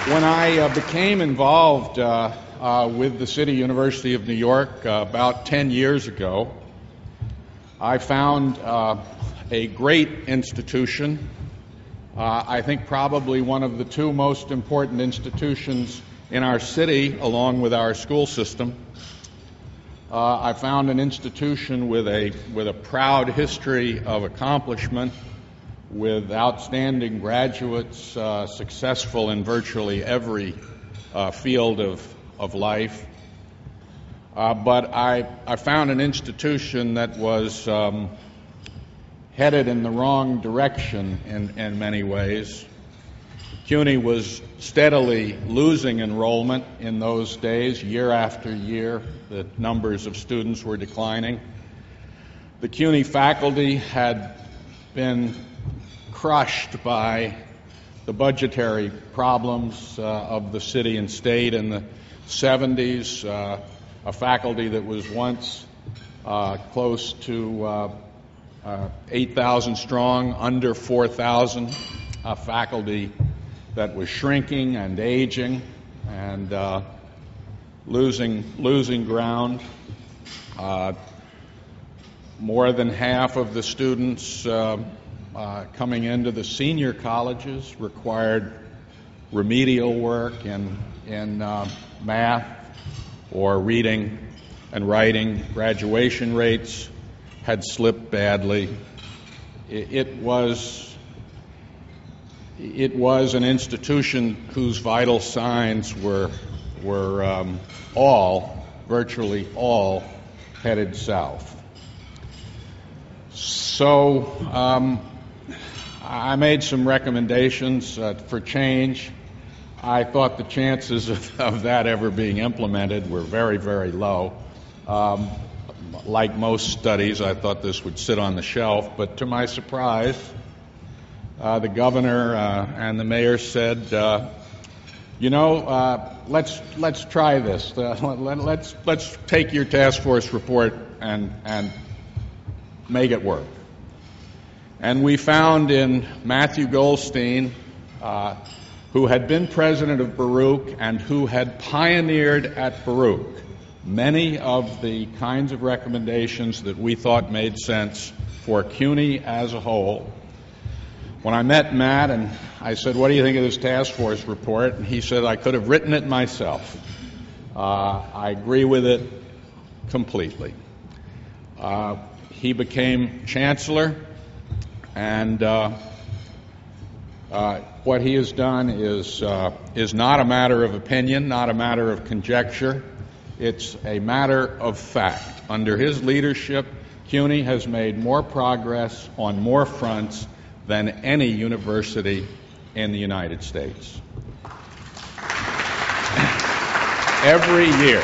When I became involved with the City University of New York about 10 years ago, I found a great institution, I think probably one of the two most important institutions in our city, along with our school system. I found an institution with a proud history of accomplishment, with outstanding graduates, successful in virtually every field of life. But I found an institution that was headed in the wrong direction in many ways. CUNY was steadily losing enrollment in those days, year after year. The numbers of students were declining. The CUNY faculty had been crushed by the budgetary problems of the city and state in the 70s. A faculty that was once close to 8,000 strong, under 4,000. A faculty that was shrinking and aging and losing ground. More than half of the students coming into the senior colleges required remedial work in math or reading and writing. Graduation rates had slipped badly. It was an institution whose vital signs were virtually all headed south. So I made some recommendations for change. I thought the chances of that ever being implemented were very, very low. Like most studies, I thought this would sit on the shelf, but to my surprise, the governor and the mayor said, let's try this. Let's take your task force report and make it work. And we found in Matthew Goldstein, who had been president of Baruch and who had pioneered at Baruch many of the kinds of recommendations that we thought made sense for CUNY as a whole. When I met Matt and I said, "What do you think of this task force report?" And he said, "I could have written it myself. I agree with it completely." He became chancellor, and what he has done is not a matter of opinion, not a matter of conjecture. It's a matter of fact. Under his leadership, CUNY has made more progress on more fronts than any university in the United States. Every year,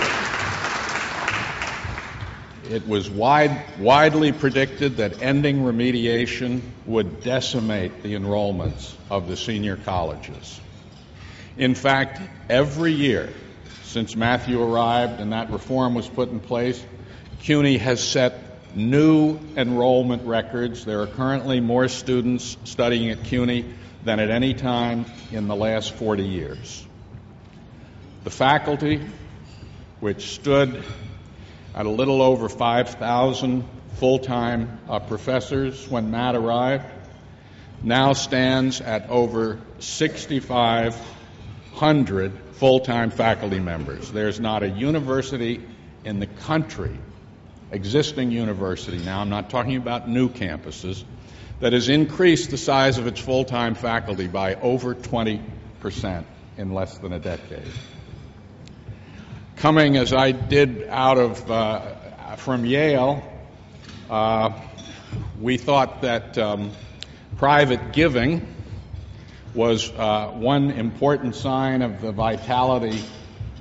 it was widely predicted that ending remediation would decimate the enrollments of the senior colleges. In fact, every year since Matthew arrived and that reform was put in place, CUNY has set new enrollment records. There are currently more students studying at CUNY than at any time in the last 40 years. The faculty, which stood at a little over 5,000 full-time professors when Matt arrived, now stands at over 6,500 full-time faculty members. There's not a university in the country, existing university now, I'm not talking about new campuses, that has increased the size of its full-time faculty by over 20% in less than a decade. Coming as I did from Yale, we thought that private giving was one important sign of the vitality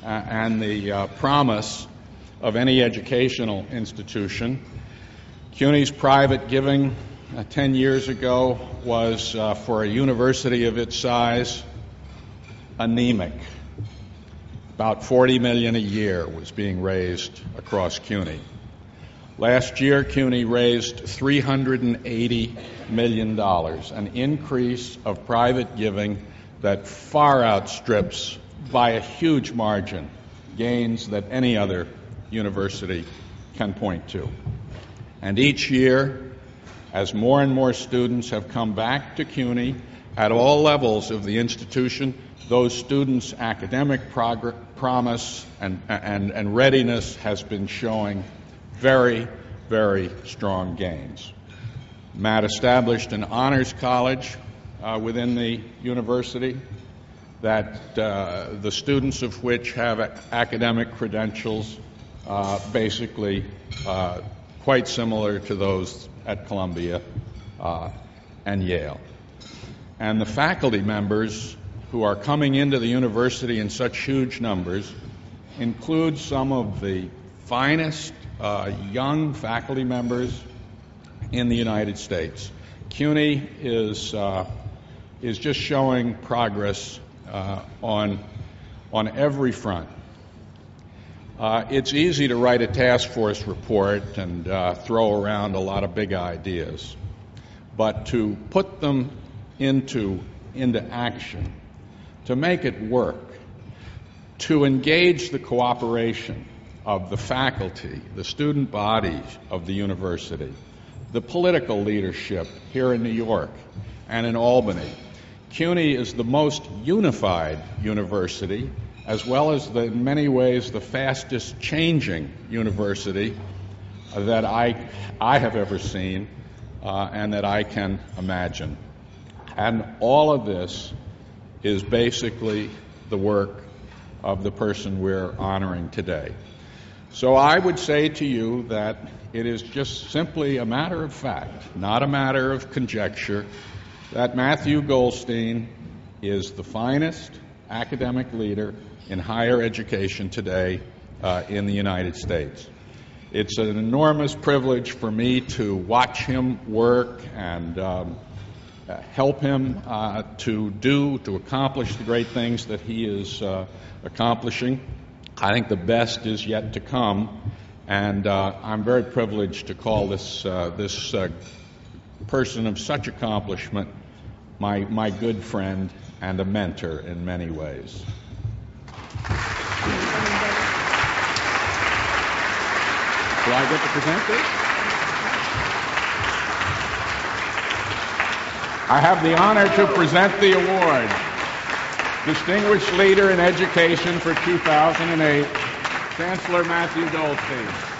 and the promise of any educational institution. CUNY's private giving 10 years ago was, for a university of its size, anemic. About $40 million a year was being raised across CUNY. Last year, CUNY raised $380 million, an increase of private giving that far outstrips by a huge margin gains that any other university can point to. And each year, as more and more students have come back to CUNY at all levels of the institution, those students' academic promise and readiness has been showing very, very strong gains. Matt established an honors college within the university that the students of which have academic credentials basically quite similar to those at Columbia and Yale. And the faculty members who are coming into the university in such huge numbers include some of the finest young faculty members in the United States. CUNY is just showing progress on every front. It's easy to write a task force report and throw around a lot of big ideas, but to put them into action, to make it work, to engage the cooperation of the faculty, the student bodies of the university, the political leadership here in New York and in Albany. CUNY is the most unified university, as well as in many ways the fastest changing university that I have ever seen and that I can imagine. And all of this is basically the work of the person we're honoring today. So I would say to you that it is just simply a matter of fact, not a matter of conjecture, that Matthew Goldstein is the finest academic leader in higher education today in the United States. It's an enormous privilege for me to watch him work and help him to accomplish the great things that he is accomplishing. I think the best is yet to come, and I'm very privileged to call this person of such accomplishment my good friend and a mentor in many ways. Do I get to present this? I have the honor to present the award. Distinguished Leader in Education for 2008, Chancellor Matthew Goldstein.